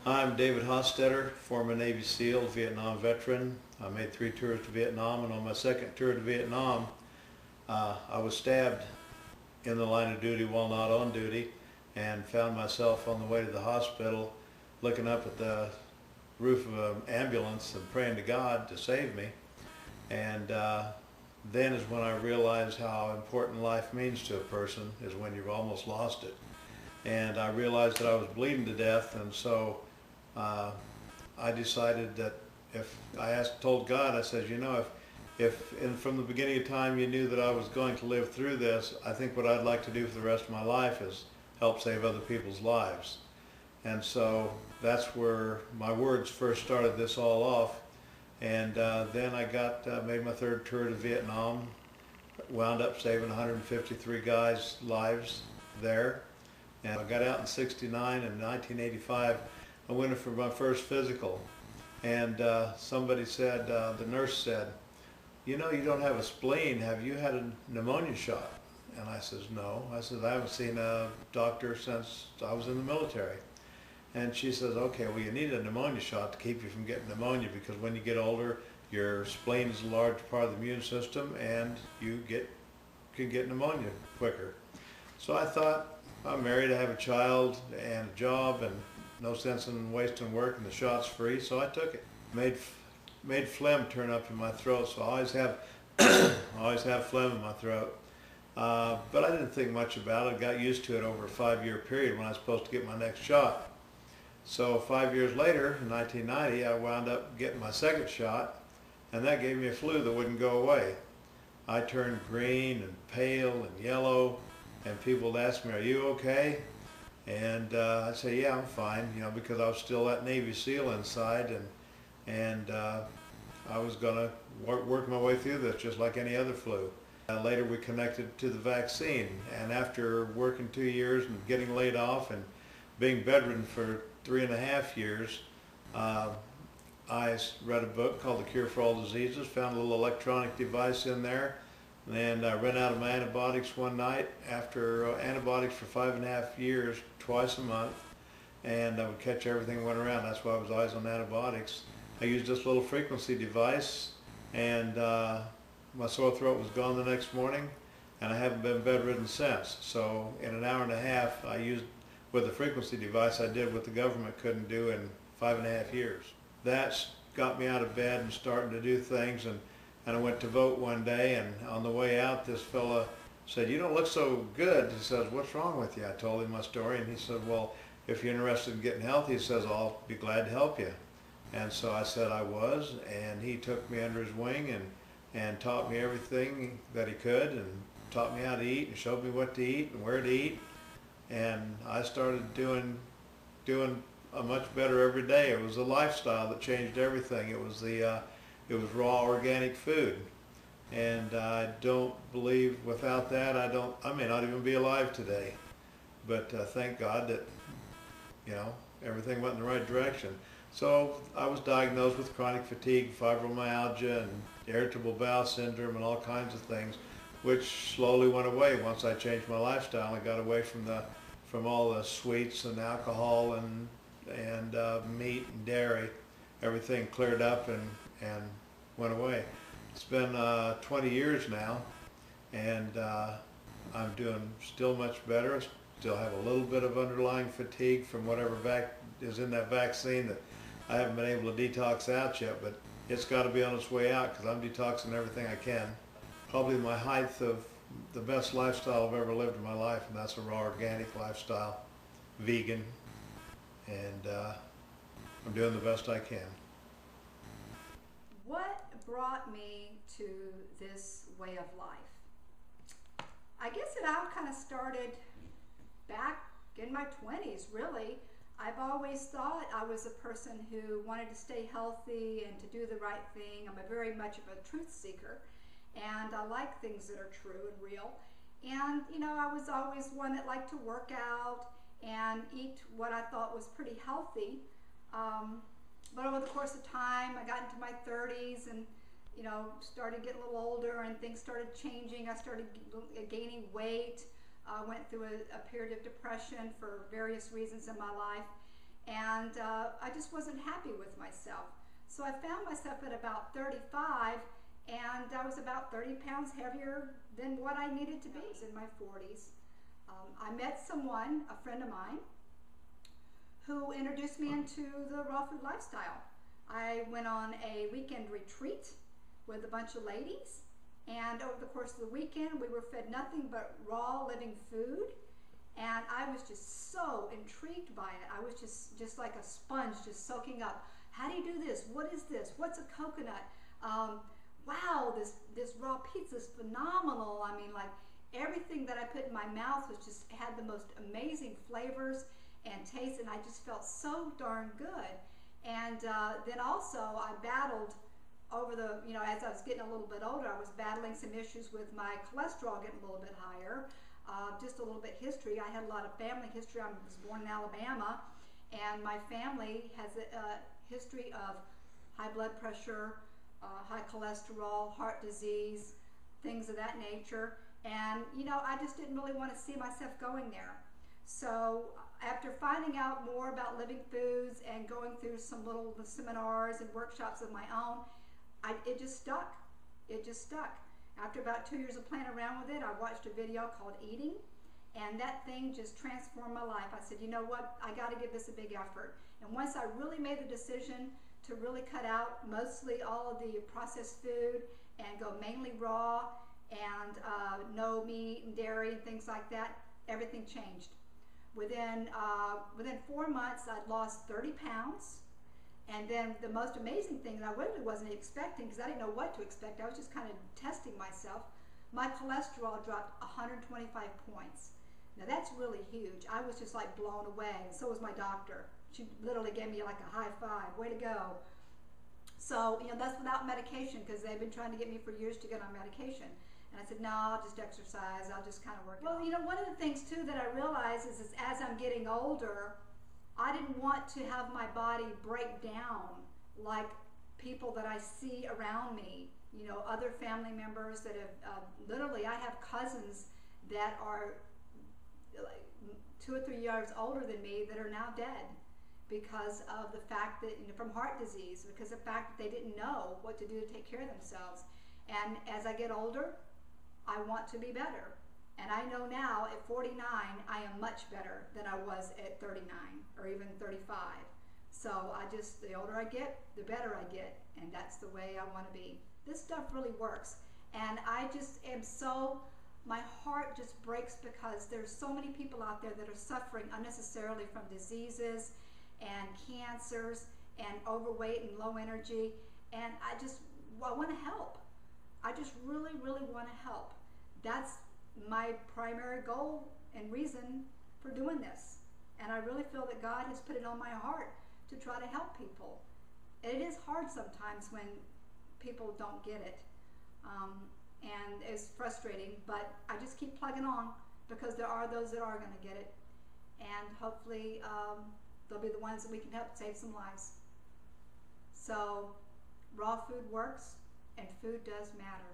I'm David Hostetter, former Navy SEAL, Vietnam veteran. I made 3 tours to Vietnam, and on my second tour to Vietnam, I was stabbed in the line of duty while not on duty, and found myself on the way to the hospital looking up at the roof of an ambulance and praying to God to save me. And then is when I realized how important life means to a person, is when you've almost lost it. And I realized that I was bleeding to death, and so I decided that told God, I said, you know, and from the beginning of time you knew that I was going to live through this, I think what I'd like to do for the rest of my life is help save other people's lives. And so that's where my words first started this all off. And then I made my 3rd tour to Vietnam, wound up saving 153 guys' lives there. And I got out in '69, and in 1985 I went in for my first physical. And somebody said, the nurse said, you know, you don't have a spleen, have you had a pneumonia shot? And I says, no. I said, I haven't seen a doctor since I was in the military. And she says, okay, well, you need a pneumonia shot to keep you from getting pneumonia, because when you get older, your spleen is a large part of the immune system, and you can get pneumonia quicker. So I thought, I'm married, I have a child and a job, and no sense in wasting work, and the shot's free, so I took it. Made phlegm turn up in my throat, so I always have always have phlegm in my throat. But I didn't think much about it. I got used to it over a 5-year period when I was supposed to get my next shot. So 5 years later, in 1990, I wound up getting my 2nd shot, and that gave me a flu that wouldn't go away. I turned green and pale and yellow, and people would ask me, are you okay? And I'd say, yeah, I'm fine, you know, because I was still that Navy SEAL inside, and I was going to work my way through this just like any other flu. Later we connected to the vaccine, and after working 2 years and getting laid off and being bedridden for 3.5 years, I read a book called The Cure for All Diseases, found a little electronic device in there, and I ran out of my antibiotics one night after antibiotics for 5.5 years, twice a month, and I would catch everything that went around. That's why I was always on antibiotics. I used this little frequency device, and my sore throat was gone the next morning, and I haven't been bedridden since. So in an hour and a half, I used, with the frequency device, I did what the government couldn't do in 5.5 years. That's got me out of bed and starting to do things, and I went to vote one day, and on the way out, this fella said, you don't look so good. He says, what's wrong with you? I told him my story, and he said, well, if you're interested in getting healthy, he says, I'll be glad to help you. And so I said I was, and he took me under his wing and taught me everything that he could, and taught me how to eat and showed me what to eat and where to eat. And I started doing a much better every day. It was the lifestyle that changed everything. It was raw organic food. And I don't believe without that, I may not even be alive today. But thank God that, you know, everything went in the right direction. So I was diagnosed with chronic fatigue, fibromyalgia, and irritable bowel syndrome, and all kinds of things, which slowly went away once I changed my lifestyle and got away from all the sweets and alcohol and meat and dairy. Everything cleared up and went away. It's been 20 years now, and I'm doing still much better. Still have a little bit of underlying fatigue from whatever is in that vaccine that I haven't been able to detox out yet, but it's got to be on its way out because I'm detoxing everything I can. Probably my height of the best lifestyle I've ever lived in my life, and that's a raw organic lifestyle, vegan, and I'm doing the best I can. What brought me to this way of life? I guess it all kind of started back in my 20s, really. I've always thought I was a person who wanted to stay healthy and to do the right thing. I'm very much of a truth seeker, and I like things that are true and real. And, you know, I was always one that liked to work out and eat what I thought was pretty healthy. But over the course of time, I got into my 30s and, you know, started getting a little older and things started changing. I started gaining weight. Went through a period of depression for various reasons in my life. and I just wasn't happy with myself. So I found myself at about 35, and I was about 30 pounds heavier than what I needed to be. I was in my 40s. I met someone, a friend of mine, who introduced me into the raw food lifestyle. I went on a weekend retreat with a bunch of ladies, and over the course of the weekend we were fed nothing but raw living food, and I was just so intrigued by it. I was just like a sponge, just soaking up. How do you do this? What is this? What's a coconut? Wow, this raw pizza is phenomenal. I mean, like, everything that I put in my mouth was just had the most amazing flavors and taste, and I just felt so darn good. And then also I battled over the, as I was getting a little bit older, I was battling some issues with my cholesterol getting a little bit higher. Just a little bit history. I had a lot of family history. I was born in Alabama, and my family has a history of high blood pressure, high cholesterol, heart disease, things of that nature. And I just didn't really want to see myself going there. So after finding out more about living foods and going through some little seminars and workshops of my own, it just stuck. It just stuck. After about 2 years of playing around with it, I watched a video called Eating, and that thing just transformed my life. I said, you know what, I got to give this a big effort. And once I really made the decision to really cut out mostly all of the processed food and go mainly raw and no meat and dairy and things like that, everything changed. Within 4 months, I'd lost 30 pounds. And then the most amazing thing that I really wasn't expecting, because I didn't know what to expect, I was just kind of testing myself, my cholesterol dropped 125 points. Now that's really huge. I was just like blown away, and so was my doctor. She literally gave me like a high five, way to go. So, that's without medication, because they've been trying to get me for years to get on medication. And I said, no, I'll just exercise, I'll just kind of work it out. Well, one of the things too that I realize is as I'm getting older, I didn't want to have my body break down like people that I see around me, other family members that have, literally I have cousins that are like 2 or 3 years older than me that are now dead because of the fact that, from heart disease, because of the fact that they didn't know what to do to take care of themselves. And as I get older, I want to be better. And I know now at 49, I am much better than I was at 39 or even 35. So the older I get, the better I get. And that's the way I want to be. This stuff really works. And I just am my heart just breaks because there's so many people out there that are suffering unnecessarily from diseases and cancers and overweight and low energy. And I want to help. I just really, really want to help. That's my primary goal and reason for doing this. And I really feel that God has put it on my heart to try to help people. It is hard sometimes when people don't get it. And it's frustrating, but I just keep plugging on because there are those that are going to get it. And hopefully they'll be the ones that we can help save some lives. So raw food works, and food does matter.